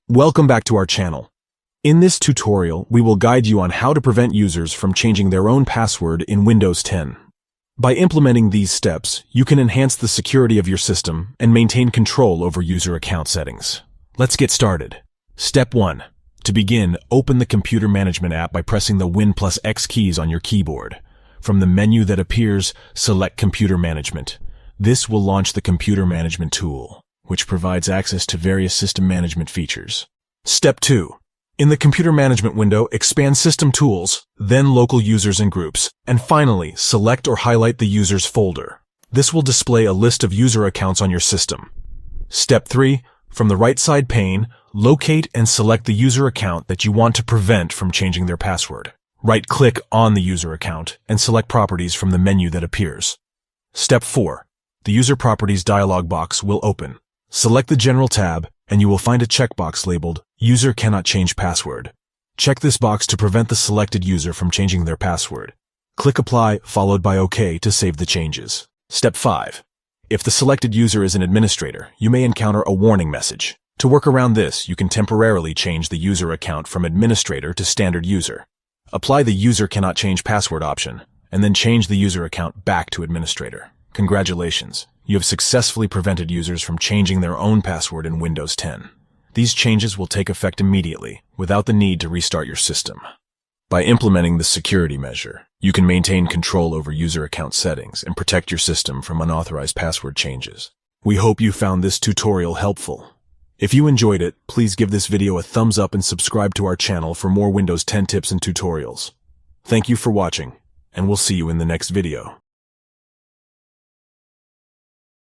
Welcome back to our channel. In this tutorial, we will guide you on how to prevent users from changing their own password in Windows 10. By implementing these steps, you can enhance the security of your system and maintain control over user account settings. Let's get started. Step 1. To begin, open the Computer Management app by pressing the Win plus X keys on your keyboard. From the menu that appears, select Computer Management. This will launch the Computer Management tool, which provides access to various system management features. Step 2. In the Computer Management window, expand System Tools, then Local Users and Groups, and finally, select or highlight the Users folder. This will display a list of user accounts on your system. Step 3. From the right side pane, locate and select the user account that you want to prevent from changing their password. Right-click on the user account and select Properties from the menu that appears. Step 4. The User Properties dialog box will open. Select the General tab, and you will find a checkbox labeled User Cannot Change Password. Check this box to prevent the selected user from changing their password. Click Apply, followed by OK to save the changes. Step 5. If the selected user is an administrator, you may encounter a warning message. To work around this, you can temporarily change the user account from administrator to standard user. Apply the User Cannot Change Password option, and then change the user account back to administrator. Congratulations, you have successfully prevented users from changing their own password in Windows 10. These changes will take effect immediately, without the need to restart your system. By implementing this security measure, you can maintain control over user account settings and protect your system from unauthorized password changes. We hope you found this tutorial helpful. If you enjoyed it, please give this video a thumbs up and subscribe to our channel for more Windows 10 tips and tutorials. Thank you for watching, and we'll see you in the next video.